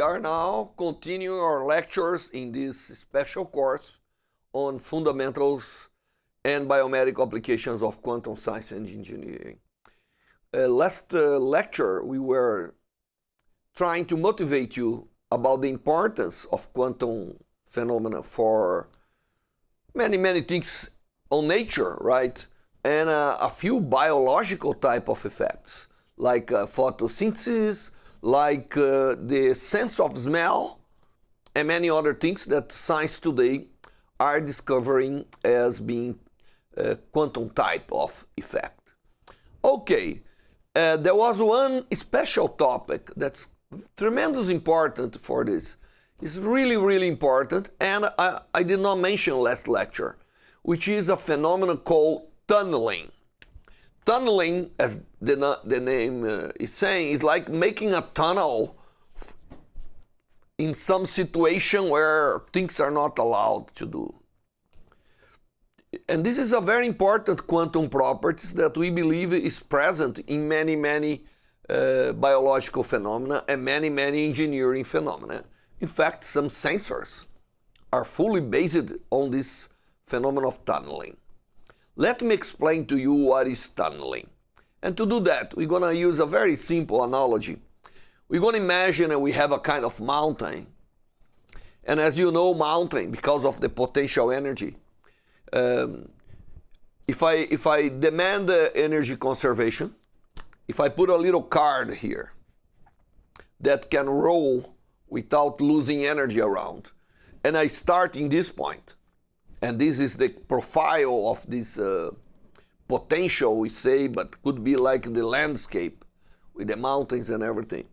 are now continuing our lectures in this special course on fundamentals and biomedical applications of quantum science and engineering. Last lecture, we were trying to motivate you about the importance of quantum phenomena for many things on nature, right? And a few biological type of effects, like photosynthesis, like the sense of smell, and many other things that science today are discovering as being quantum type of effect. Okay, there was one special topic that's tremendously important for this. It's really important, and I did not mention last lecture, which is a phenomenon called tunneling. Tunneling, as the name is saying, is like making a tunnel in some situation where things are not allowed to do. And this is a very important quantum property that we believe is present in many biological phenomena and many engineering phenomena. In fact, some sensors are fully based on this phenomenon of tunneling. Let me explain to you what is tunneling. And to do that, we're going to use a very simple analogy. We're going to imagine that we have a kind of mountain. And as you know, mountain, because of the potential energy, if I demand energy conservation, if I put a little card here that can roll without losing energy around, and I start in this point, and this is the profile of this potential, we say, but could be like the landscape with the mountains and everything.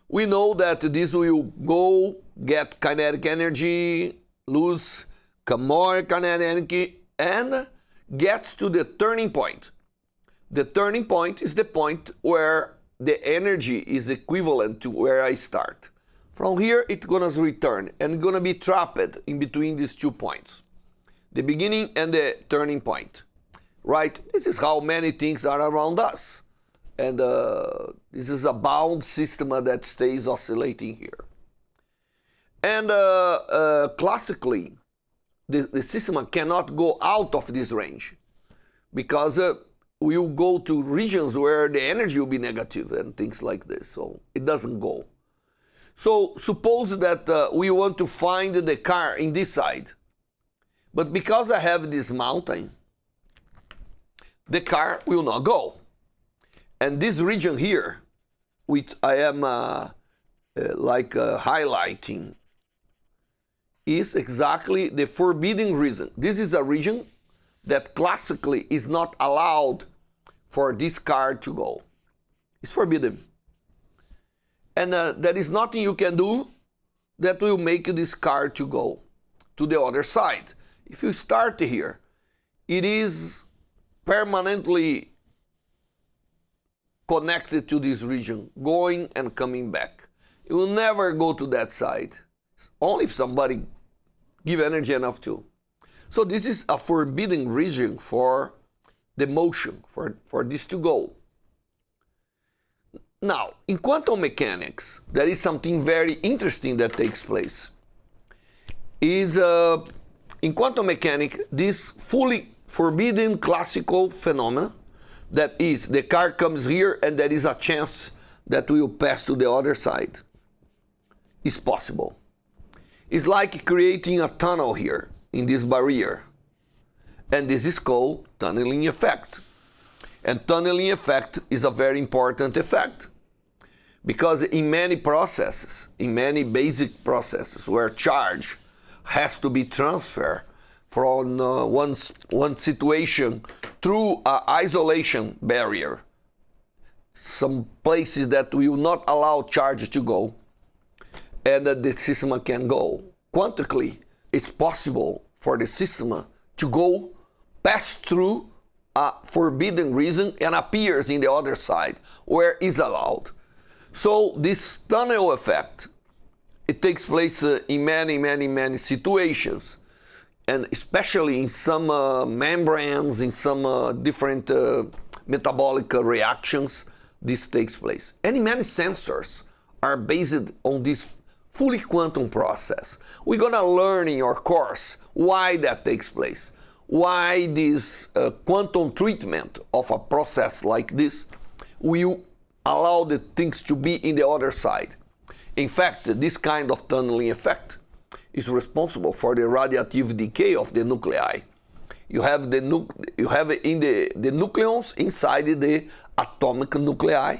We know that this will go, get kinetic energy, lose more kinetic energy, and gets to the turning point. The turning point is the point where the energy is equivalent to where I start. From here, it's going to return and going to be trapped in between these 2 points, the beginning and the turning point, right? This is how many things are around us. And this is a bound system that stays oscillating here. And classically, the system cannot go out of this range because we will go to regions where the energy will be negative and things like this. So it doesn't go. So suppose that we want to find the car in this side. But because I have this mountain, the car will not go. And this region here, which I am highlighting, is exactly the forbidden region. This is a region that classically is not allowed for this car to go. It's forbidden. And there is nothing you can do that will make this car to go to the other side. If you start here, it is permanently connected to this region, going and coming back. It will never go to that side, only if somebody give energy enough to. So this is a forbidden region for the motion, for this to go. Now, in quantum mechanics, there is something very interesting that takes place. In quantum mechanics, this fully forbidden classical phenomena, that is, the car comes here and there is a chance that we will pass to the other side, is possible. It's like creating a tunnel here in this barrier. And this is called tunneling effect. And tunneling effect is a very important effect. Because in many processes, in many basic processes where charge has to be transferred from one situation through an isolation barrier, some places that will not allow charge to go, and that the system can go. Quantically, it's possible for the system to go, pass through a forbidden region and appears in the other side where is allowed. So this tunnel effect, it takes place in many situations, and especially in some membranes, in some different metabolic reactions, this takes place. And in many sensors are based on this fully quantum process. We're gonna learn in your course why that takes place, why this quantum treatment of a process like this will allow the things to be in the other side. In fact, this kind of tunneling effect is responsible for the radiative decay of the nuclei. You have the nucleons inside the atomic nuclei,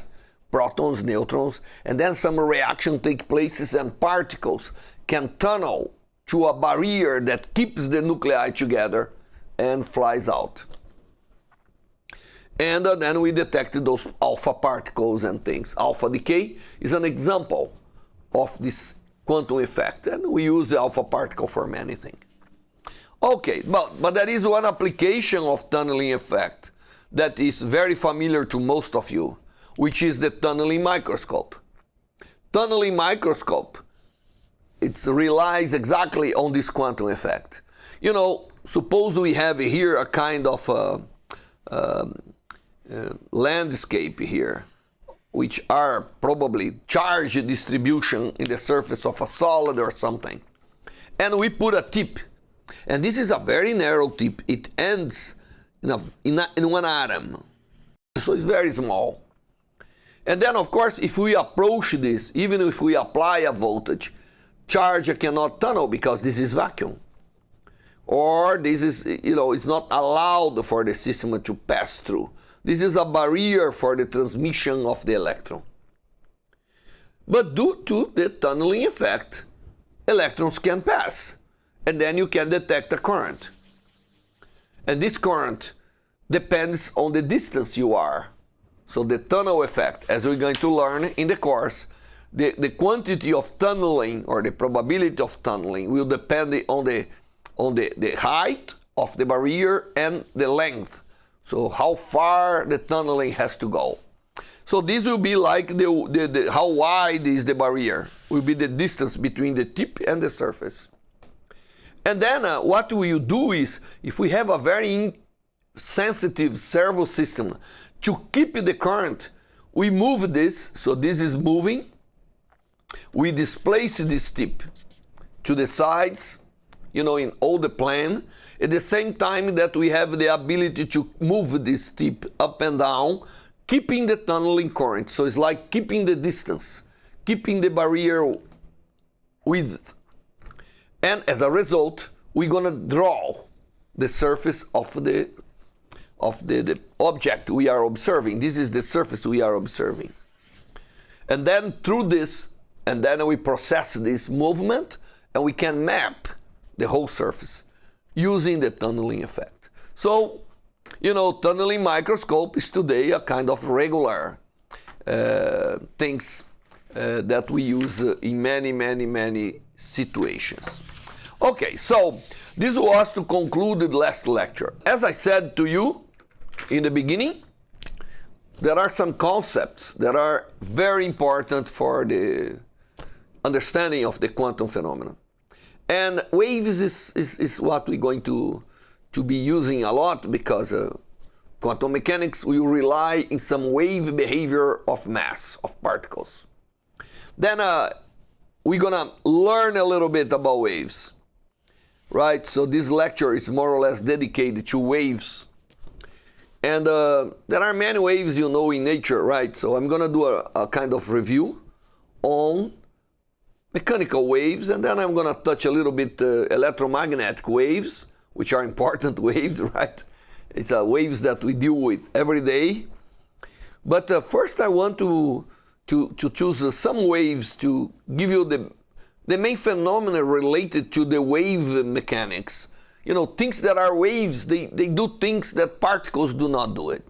protons, neutrons, and then some reaction take places and particles can tunnel to a barrier that keeps the nuclei together and flies out. And then we detected those alpha particles and things. Alpha decay is an example of this quantum effect, and we use the alpha particle for many things. Okay, but there is one application of tunneling effect that is very familiar to most of you, which is the tunneling microscope. Tunneling microscope, it relies exactly on this quantum effect. You know, suppose we have here a kind of landscape here, which are probably charge distribution in the surface of a solid or something. And we put a tip. And this is a very narrow tip. It ends in one atom. So it's very small. And then, of course, if we approach this, even if we apply a voltage, charge cannot tunnel because this is vacuum. Or this is, it's not allowed for the system to pass through. This is a barrier for the transmission of the electron. But due to the tunneling effect, electrons can pass. And then you can detect a current. And this current depends on the distance you are. So the tunnel effect, as we're going to learn in the course, the quantity of tunneling or the probability of tunneling will depend on the height of the barrier and the length. So how far the tunneling has to go. So this will be like how wide is the barrier, will be the distance between the tip and the surface. And then what we will do is, if we have a very sensitive servo system, to keep the current, we move this, so this is moving, we displace this tip to the sides, in all the plane, at the same time that we have the ability to move this tip up and down, keeping the tunneling current. So it's like keeping the distance, keeping the barrier width. And as a result, we're gonna draw the surface of the object we are observing. This is the surface we are observing. And then through this, and then we process this movement, and we can map the whole surface using the tunneling effect. So, tunneling microscope is today a kind of regular things that we use in many situations. Okay, so this was to conclude the last lecture. As I said to you in the beginning, there are some concepts that are very important for the understanding of the quantum phenomenon. And waves is what we're going to be using a lot, because quantum mechanics will rely in some wave behavior of mass, of particles. Then we're gonna learn a little bit about waves, right? So this lecture is more or less dedicated to waves. And there are many waves, in nature, right? So I'm gonna do a kind of review on mechanical waves, and then I'm gonna touch a little bit electromagnetic waves, which are important waves, right? It's waves that we deal with every day. But first I want to choose some waves to give you the main phenomena related to the wave mechanics. Things that are waves, they do things that particles do not do it.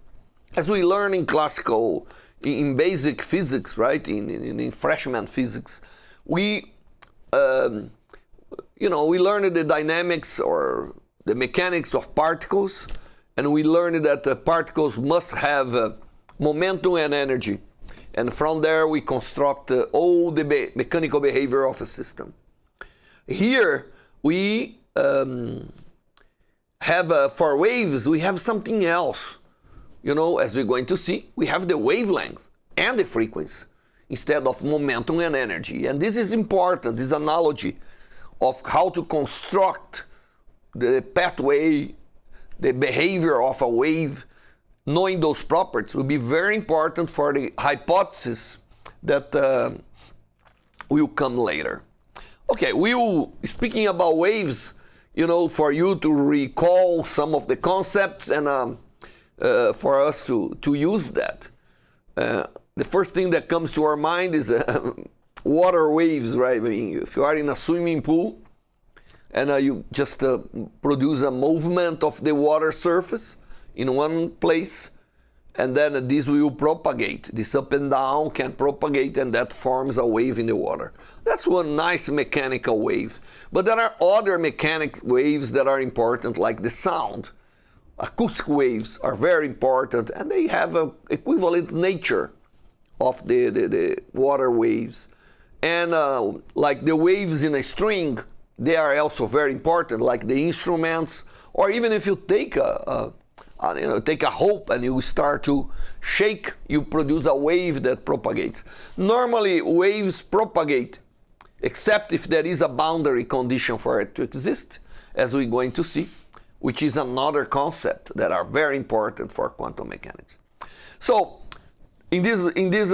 As we learn in classical, in basic physics, right, in freshman physics, we learned the dynamics or the mechanics of particles, and we learned that the particles must have momentum and energy. And from there we construct all the mechanical behavior of a system. Here we have, for waves, we have something else. As we're going to see, we have the wavelength and the frequency. instead of momentum and energy. And this is important, this analogy of how to construct the pathway, the behavior of a wave. Knowing those properties will be very important for the hypothesis that will come later. Okay, speaking about waves, for you to recall some of the concepts and for us to use that. The first thing that comes to our mind is water waves, right? I mean, if you are in a swimming pool and you just produce a movement of the water surface in one place, and then this will propagate. This up and down can propagate, and that forms a wave in the water. That's one nice mechanical wave. But there are other mechanics waves that are important, like the sound. Acoustic waves are very important, and they have an equivalent nature of the water waves. And like the waves in a string, they are also very important, like the instruments, or even if you take take a hoop and you start to shake, you produce a wave that propagates. Normally, waves propagate, except if there is a boundary condition for it to exist, as we're going to see, which is another concept that are very important for quantum mechanics. So, in this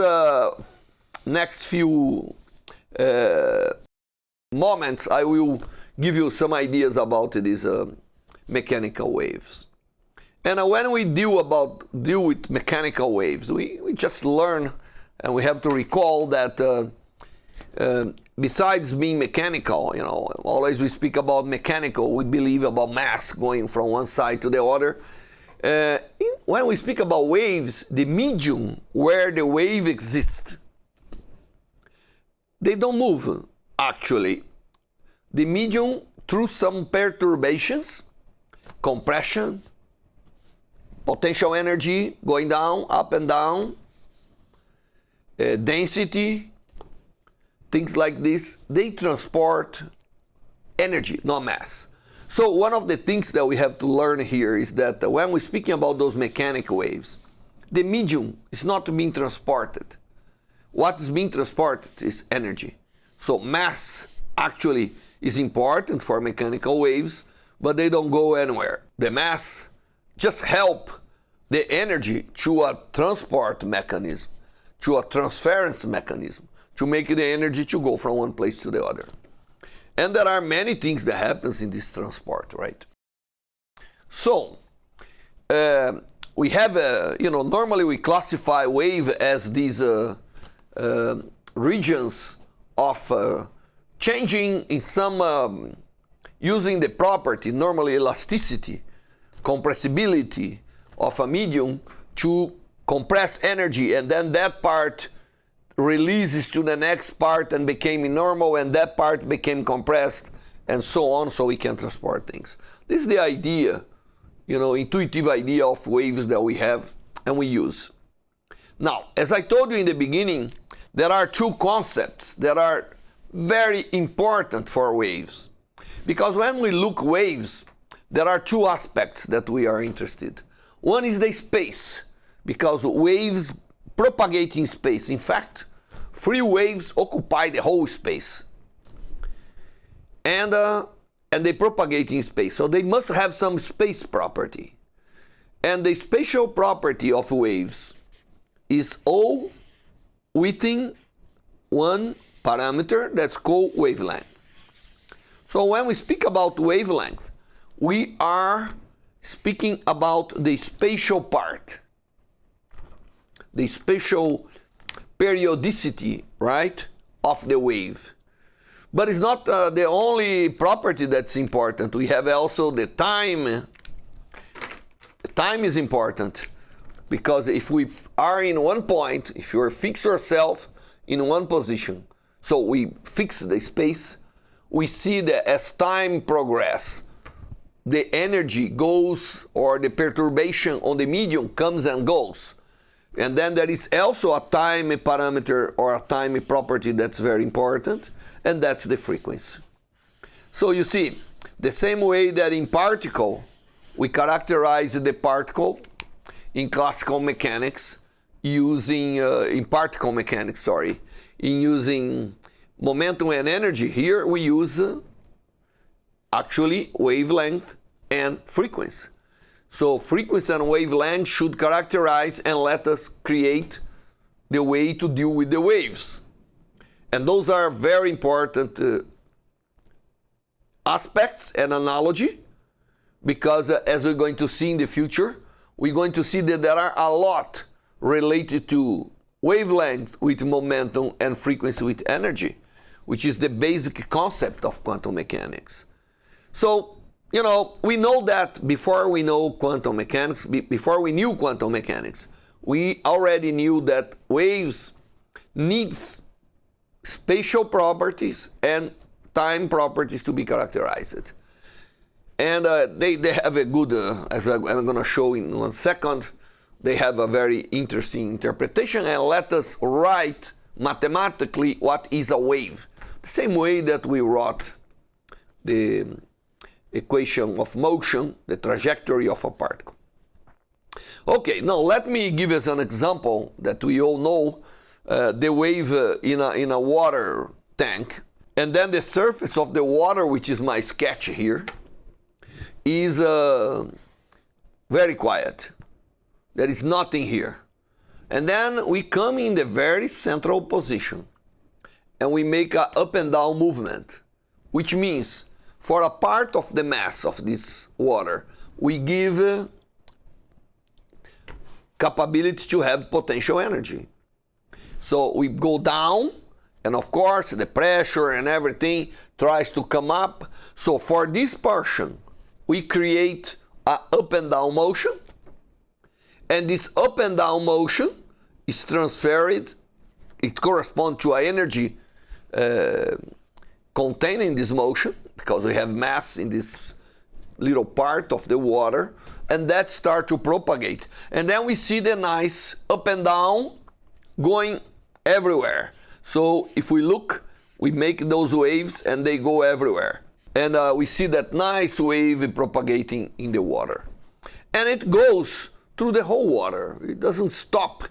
next few moments, I will give you some ideas about these mechanical waves. And when we deal with mechanical waves, we just learn, and we have to recall that besides being mechanical, always we speak about mechanical, we believe about mass going from one side to the other. When we speak about waves, the medium where the wave exists, they don't move, actually. The medium, through some perturbations, compression, potential energy going down, up and down, density, things like this, they transport energy, not mass. So one of the things that we have to learn here is that when we're speaking about those mechanical waves, the medium is not being transported. What is being transported is energy. So mass actually is important for mechanical waves, but they don't go anywhere. The mass just help the energy through a transport mechanism, through a transference mechanism, to make the energy to go from one place to the other. And there are many things that happens in this transport, right? So, we have, normally we classify wave as these regions of changing in some, using the property, normally elasticity, compressibility of a medium to compress energy, and then that part releases to the next part and became normal, and that part became compressed, and so on, so we can transport things. This is the idea, intuitive idea of waves that we have and we use. Now, as I told you in the beginning, there are two concepts that are very important for waves. Because when we look waves, there are two aspects that we are interested. One is the space, because waves propagate in space. In fact, free waves occupy the whole space. And they propagate in space. So they must have some space property. And the spatial property of waves is all within one parameter that's called wavelength. So when we speak about wavelength, we are speaking about the spatial part, the spatial periodicity, right, of the wave. But it's not the only property that's important. We have also the time. Time is important, because if we are in one point, if you fix yourself in one position, so we fix the space, we see that as time progresses, the energy goes, or the perturbation on the medium comes and goes. And then there is also a time parameter or a time property that's very important, and that's the frequency. So you see, the same way that in particle, we characterize the particle in classical mechanics using, in particle mechanics, in using momentum and energy. Here we use actually wavelength and frequency. So frequency and wavelength should characterize and let us create the way to deal with the waves. And those are very important aspects and analogy, because as we're going to see in the future, we're going to see that there are a lot related to wavelength with momentum and frequency with energy, which is the basic concept of quantum mechanics. So, you know, we know that before we know quantum mechanics, before we knew quantum mechanics, we already knew that waves needs spatial properties and time properties to be characterized. And they have a good, as I'm going to show in 1 second, they have a very interesting interpretation and let us write mathematically what is a wave. The same way that we wrote the equation of motion, the trajectory of a particle. Okay, now let me give us an example that we all know, the wave in a water tank. And then the surface of the water, which is my sketch here, is very quiet. There is nothing here. And then we come in the very central position and we make an up and down movement, which means for a part of the mass of this water, we give capability to have potential energy. So we go down, and of course the pressure and everything tries to come up. So for this portion, we create an up and down motion, and this up and down motion is transferred. It corresponds to an energy containing this motion, because we have mass in this little part of the water, and that starts to propagate. And then we see the nice up and down going everywhere. So if we look, we make those waves and they go everywhere. And we see that nice wave propagating in the water. And it goes through the whole water. It doesn't stop.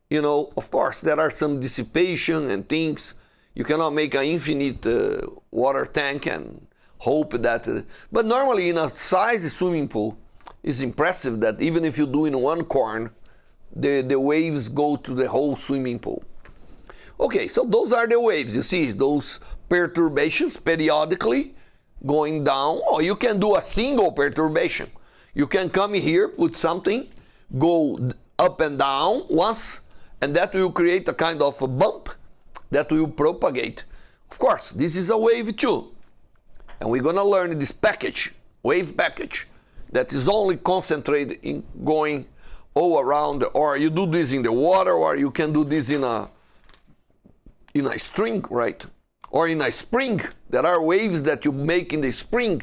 You know, of course, there are some dissipation and things. You cannot make an infinite water tank and hope that... but normally in a size swimming pool, it's impressive that even if you do in one corner, the waves go to the whole swimming pool. Okay, so those are the waves. You see those perturbations periodically going down. Or you can do a single perturbation. You can come here, put something, go up and down once, and that will create a kind of a bump that will propagate. Of course, this is a wave too. And we're going to learn this package, wave package, that is only concentrated in going all around. Or you do this in the water, or you can do this in a string, right? Or in a spring. There are waves that you make in the spring,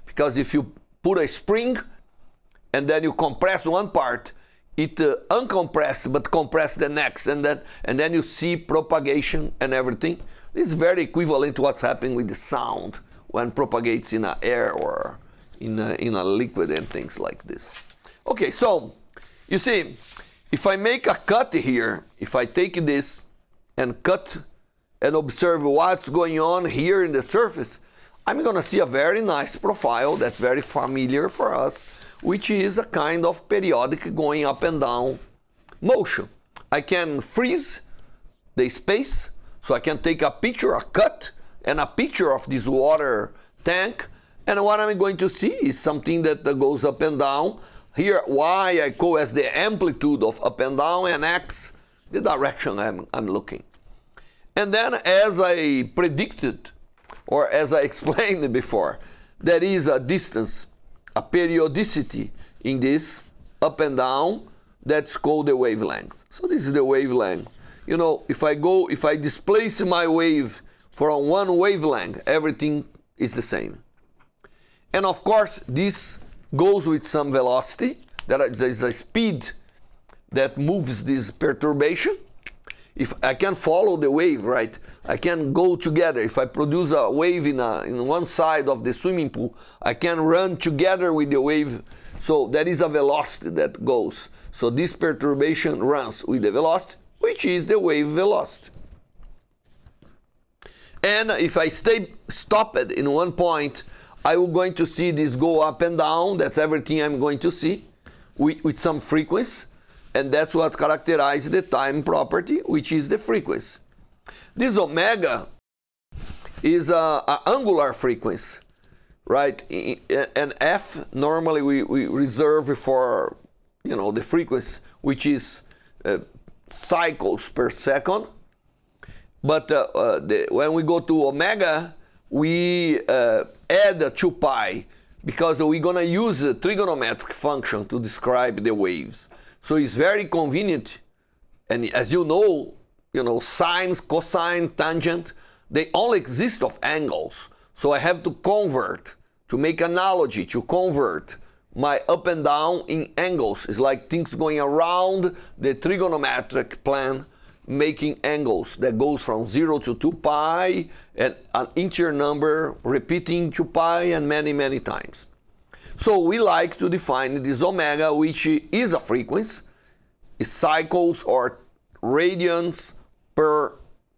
because if you put a spring and then you compress one part, it uncompressed but compress the next, and then you see propagation and everything. This is very equivalent to what's happening with the sound when propagates in a air or in a liquid and things like this. Okay, so you see, if I make a cut here, if I take this and cut and observe what's going on here in the surface, I'm going to see a very nice profile that's very familiar for us, which is a kind of periodic going up and down motion. I can freeze the space, so I can take a picture, a cut, and a picture of this water tank, and what I'm going to see is something that goes up and down. Here, Y I call as the amplitude of up and down, and X the direction I'm looking. And then, as I predicted, or as I explained before, there is a distance, a periodicity in this up and down that's called the wavelength. So this is the wavelength. You know, if I displace my wave from one wavelength, everything is the same. And of course, this goes with some velocity. There is a speed that moves this perturbation. If I can follow the wave, right, I can go together. If I produce a wave in one side of the swimming pool, I can run together with the wave. So there is a velocity that goes. So this perturbation runs with the velocity, which is the wave velocity. And if I stopped in one point, I will going to see this go up and down. That's everything I'm going to see with some frequency. And that's what characterizes the time property, which is the frequency. This omega is an angular frequency, right? And F, normally we reserve for, the frequency, which is cycles per second. But when we go to omega, we add a 2 pi because we're going to use a trigonometric function to describe the waves. So it's very convenient. And as you know, sines, cosine, tangent, they all exist of angles. So I have to convert, to make analogy, to convert my up and down in angles. It's like things going around the trigonometric plane, making angles that goes from 0 to 2 pi and an integer number repeating 2 pi and many, many times. So we like to define this omega, which is a frequency, is cycles or radians per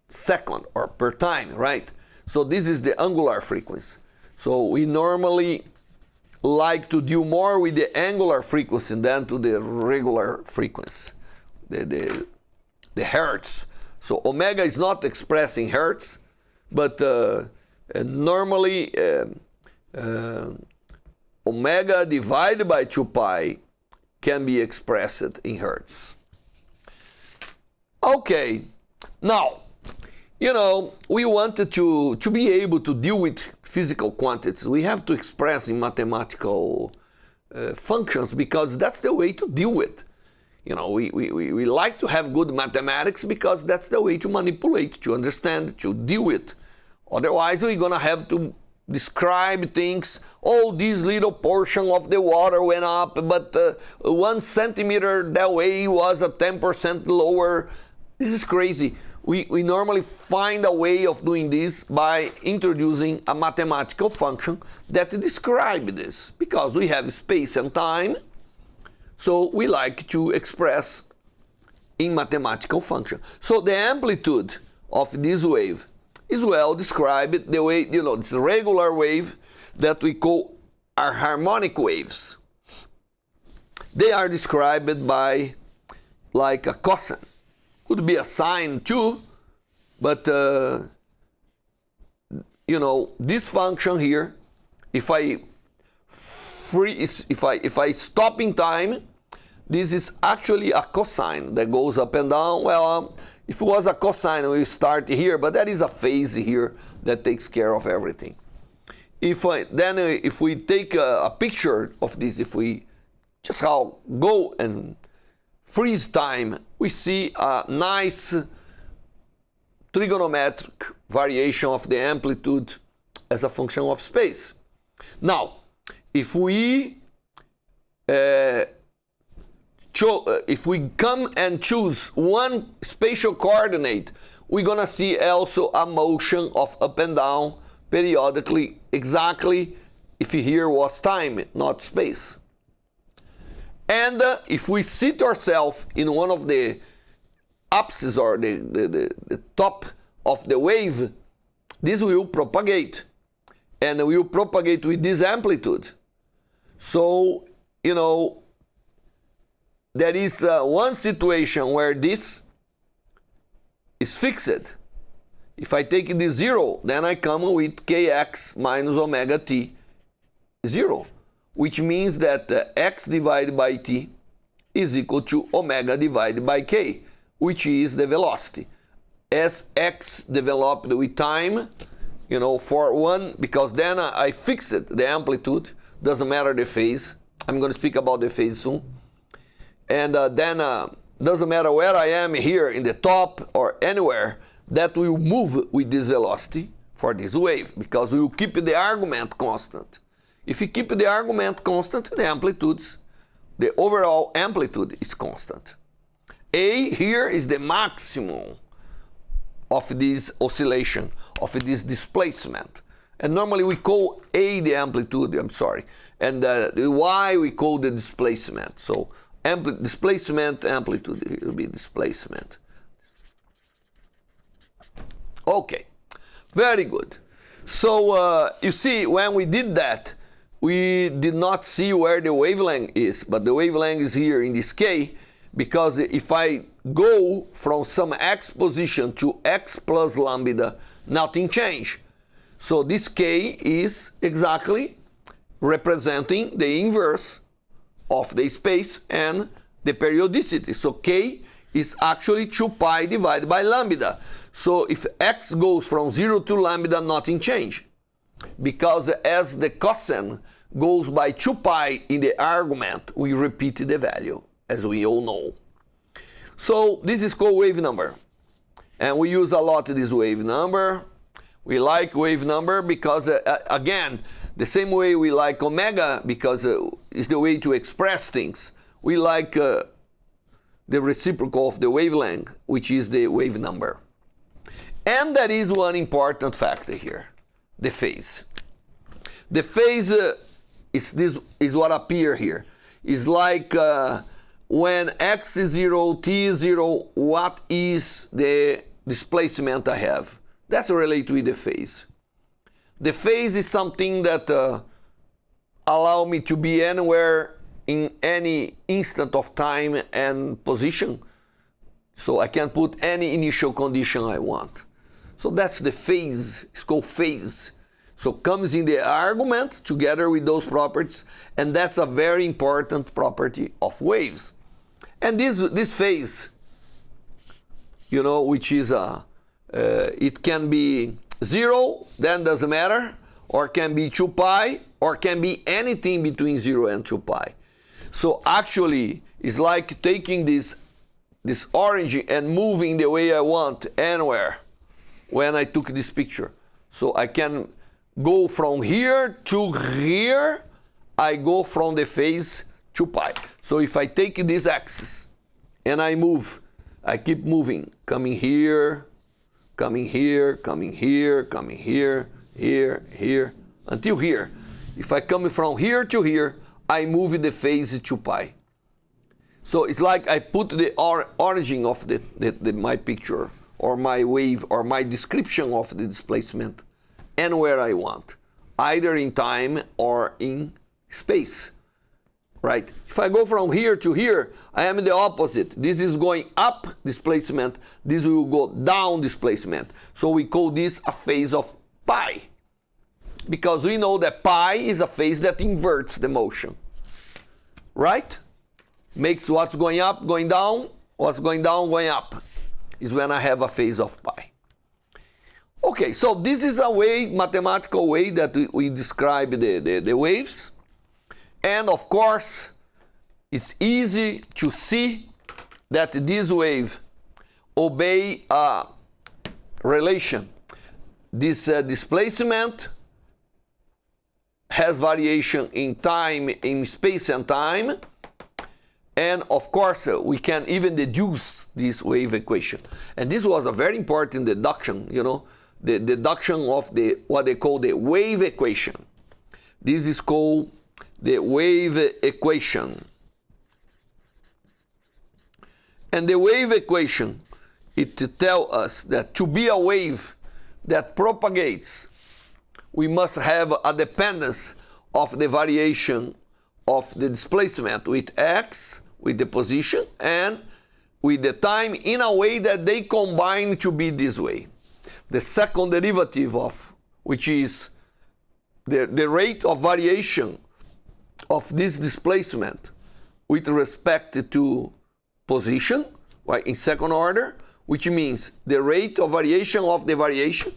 second or per time, right? So this is the angular frequency. So we normally like to deal more with the angular frequency than to the regular frequency, the hertz. So omega is not expressed in hertz, but normally omega divided by 2 pi can be expressed in hertz. Okay, now, we wanted to be able to deal with physical quantities. We have to express in mathematical functions because that's the way to deal with. We like to have good mathematics because that's the way to manipulate, to understand, to deal with. Otherwise, we're going to have to describe things. Oh, this little portion of the water went up, but 1 centimeter that way was a 10% lower. This is crazy. We normally find a way of doing this by introducing a mathematical function that describes this, because we have space and time. So we like to express in mathematical function. So the amplitude of this wave is well described the way, it's a regular wave that we call our harmonic waves. They are described by like a cosine. Could be a sine too, but this function here, if I stop in time, this is actually a cosine that goes up and down. Well, if it was a cosine, we start here, but that is a phase here that takes care of everything. If we take a picture of this, if we just go and freeze time, we see a nice trigonometric variation of the amplitude as a function of space. Now, if we come and choose one spatial coordinate, we're gonna see also a motion of up and down periodically, exactly if here was time, not space. And if we sit ourselves in one of the apses or the top of the wave, this will propagate, and will propagate with this amplitude. So, there is one situation where this is fixed. If I take this 0, then I come with kx minus omega t 0, which means that x divided by t is equal to omega divided by k, which is the velocity. As x developed with time, for one, because then I fixed the amplitude, doesn't matter the phase. I'm going to speak about the phase soon. And then doesn't matter where I am here in the top or anywhere, that will move with this velocity for this wave, because we will keep the argument constant. If you keep the argument constant, the amplitudes, the overall amplitude is constant. A here is the maximum of this oscillation, of this displacement. And normally we call A the amplitude, and the Y we call the displacement. So displacement, amplitude, it will be displacement. Okay, Very good. So you see, when we did that, we did not see where the wavelength is, but the wavelength is here in this K, because if I go from some x position to x plus lambda, nothing change. So this K is exactly representing the inverse of the space and the periodicity. So K is actually 2 pi divided by lambda. So if x goes from 0 to lambda, nothing change. Because as the cosine goes by 2 pi in the argument, we repeat the value, as we all know. So this is called wave number. And we use a lot this wave number. We like wave number because, again, the same way we like omega, because it's the way to express things. We like the reciprocal of the wavelength, which is the wave number. And there is one important factor here, the phase. The phase is what appears here. It's like when x is 0, t is 0, what is the displacement I have? That's related with the phase. The phase is something that allows me to be anywhere in any instant of time and position. So I can put any initial condition I want. So that's the phase. It's called phase. So comes in the argument together with those properties, and that's a very important property of waves. And this phase, you know, which is it can be 0, then doesn't matter, or can be 2 pi, or can be anything between 0 and 2 pi. So actually, it's like taking this orange and moving the way I want anywhere when I took this picture. So I can go from here to here, I go from the phase 2 pi. So if I take this axis and I move, I keep moving, coming here, coming here, coming here, coming here, here, here, until here. If I come from here to here, I move the phase 2 pi. So it's like I put the origin of my picture, or my wave, or my description of the displacement anywhere I want, either in time or in space, right? If I go from here to here, I am the opposite. This is going up displacement, this will go down displacement. So we call this a phase of pi, because we know that pi is a phase that inverts the motion, right? Makes what's going up going down, what's going down going up, is when I have a phase of pi. Okay, so this is a way, mathematical way that we describe the waves. And of course, it's easy to see that this wave obey a relation. This displacement has variation in time, in space and time. And of course, we can even deduce this wave equation. And this was a very important deduction, you know, the deduction of what they call the wave equation. This is called the wave equation. And the wave equation, it tells us that to be a wave that propagates, we must have a dependence of the variation of the displacement with x, with the position, and with the time, in a way that they combine to be this way. The second derivative of, which is the rate of variation of this displacement with respect to position, right, in second order, which means the rate of variation of the variation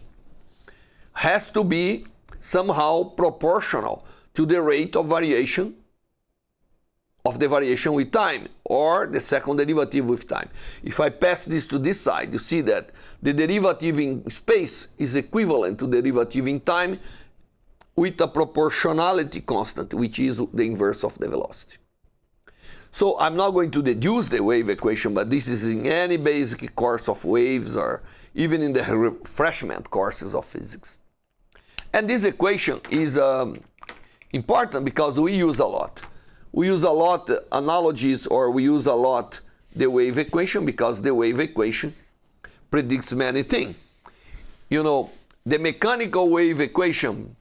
has to be somehow proportional to the rate of variation of the variation with time, or the second derivative with time. If I pass this to this side, you see that the derivative in space is equivalent to the derivative in time with a proportionality constant, which is the inverse of the velocity. So I'm not going to deduce the wave equation, but this is in any basic course of waves, or even in the refreshment courses of physics. And this equation is important because we use a lot. We use a lot analogies, or we use a lot the wave equation, because the wave equation predicts many things. You know, the mechanical wave equation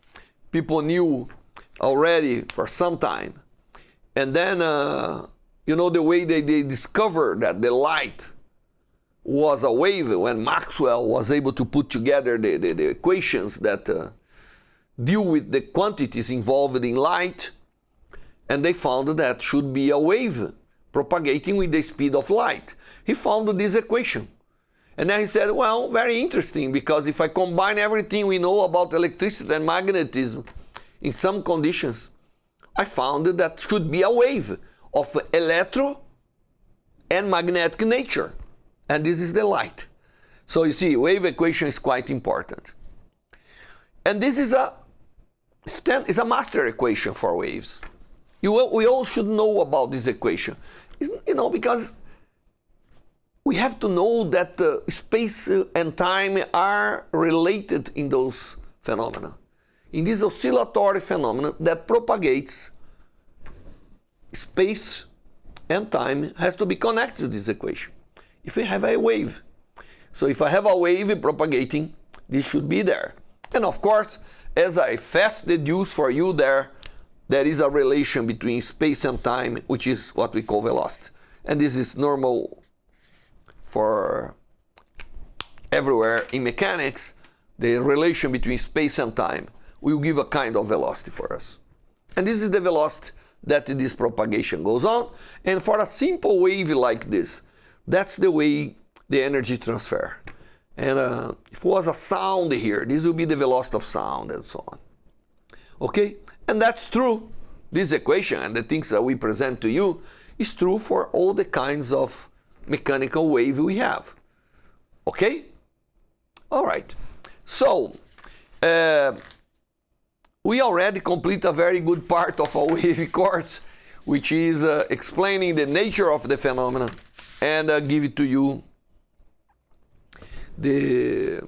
people knew already for some time. And then, you know, the way they discovered that the light was a wave when Maxwell was able to put together the equations that deal with the quantities involved in light. And they found that should be a wave propagating with the speed of light. He found this equation. And then he said, well, very interesting, because if I combine everything we know about electricity and magnetism in some conditions, I found that should be a wave of electro and magnetic nature. And this is the light. So you see, wave equation is quite important. And this is a master equation for waves. We all should know about this equation. You know, because we have to know that space and time are related in those phenomena. In this oscillatory phenomenon that propagates, space and time has to be connected to this equation. If we have a wave. So if I have a wave propagating, this should be there. And of course, as I fast deduce for you there is a relation between space and time, which is what we call velocity. And this is normal for everywhere in mechanics. The relation between space and time will give a kind of velocity for us. And this is the velocity that this propagation goes on. And for a simple wave like this, that's the way the energy transfer. And if it was a sound here, this will be the velocity of sound and so on. Okay? And that's true. This equation and the things that we present to you is true for all the kinds of mechanical wave we have. Okay? All right. So, we already complete a very good part of our wave course, which is explaining the nature of the phenomenon and give it to you the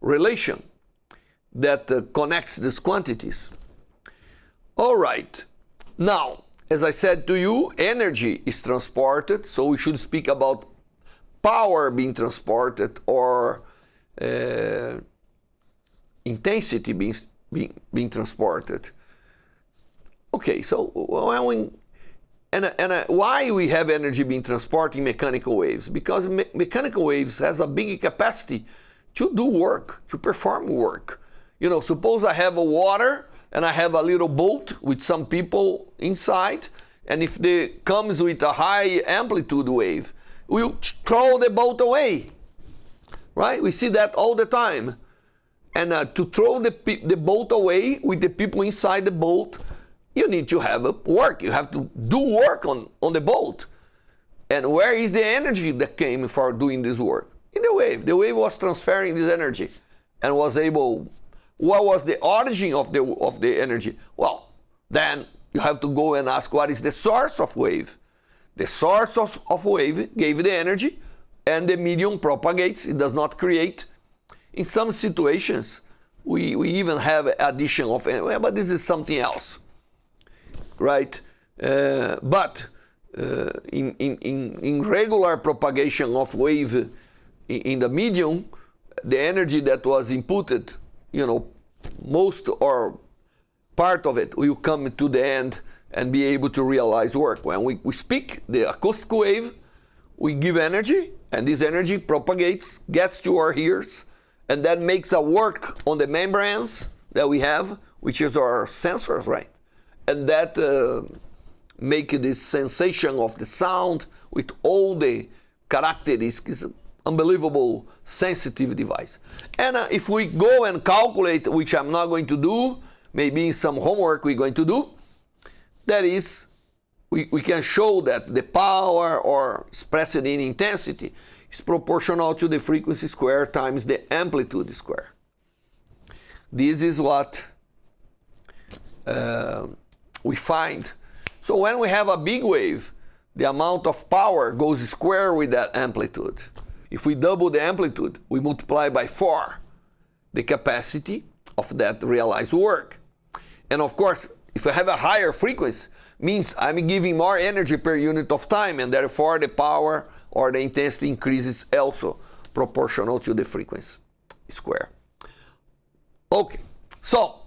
relation that connects these quantities. All right. Now, as I said to you, energy is transported, so we should speak about power being transported or intensity being transported. Okay, so why we have energy being transported in mechanical waves? Because mechanical waves has a big capacity to do work, to perform work. You know, suppose I have a water and I have a little boat with some people inside, and if they comes with a high amplitude wave, we'll throw the boat away, right? We see that all the time. And to throw the boat away with the people inside the boat, you need to have work. You have to do work on the boat. And where is the energy that came for doing this work? In the wave. The wave was transferring this energy and was able. What was the origin of the energy? Well, then you have to go and ask what is the source of wave. The source of wave gave the energy, and the medium propagates. It does not create. In some situations, we even have addition of energy, but this is something else, right? But in regular propagation of wave in the medium, the energy that was inputted, you know, most or part of it will come to the end and be able to realize work. When we speak the acoustic wave, we give energy, and this energy propagates, gets to our ears, and that makes a work on the membranes that we have, which is our sensors, right? And that make this sensation of the sound with all the characteristics. Unbelievable sensitive device. And if we go and calculate, which I'm not going to do, maybe in some homework we're going to do, that is, we can show that the power or expressed in intensity is proportional to the frequency square times the amplitude square. This is what we find. So when we have a big wave, the amount of power goes square with that amplitude. If we double the amplitude, we multiply by 4 the capacity of that realized work. And of course, if I have a higher frequency, means I'm giving more energy per unit of time, and therefore the power or the intensity increases also proportional to the frequency square. Okay, so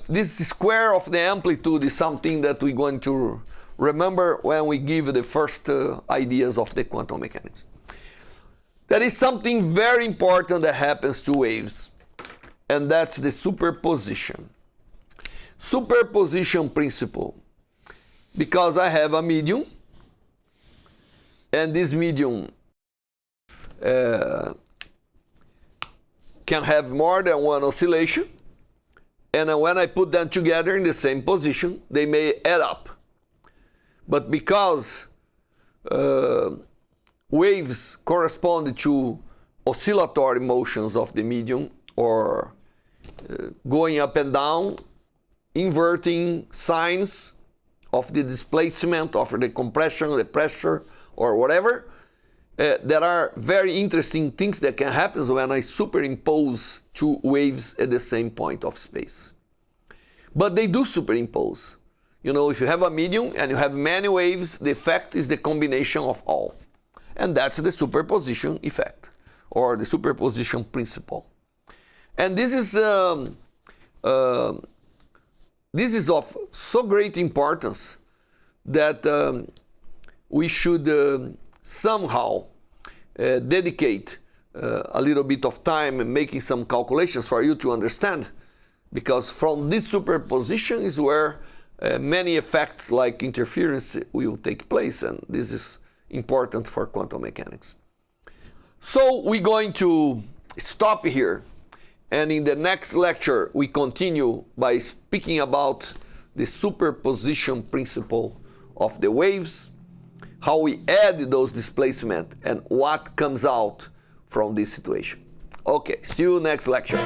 this square of the amplitude is something that we're going to remember when we give the first ideas of the quantum mechanics. There is something very important that happens to waves, and that's the superposition. Superposition principle. Because I have a medium, and this medium can have more than one oscillation, and when I put them together in the same position, they may add up. But because waves correspond to oscillatory motions of the medium, or going up and down, inverting signs of the displacement, of the compression, the pressure, or whatever, there are very interesting things that can happen when I superimpose two waves at the same point of space. But they do superimpose. You know, if you have a medium and you have many waves, the effect is the combination of all. And that's the superposition effect, or the superposition principle. And this is of so great importance that we should somehow dedicate a little bit of time in making some calculations for you to understand, because from this superposition is where many effects like interference will take place, and this is important for quantum mechanics. So we're going to stop here, and in the next lecture we continue by speaking about the superposition principle of the waves, how we add those displacements, and what comes out from this situation. Okay, see you next lecture.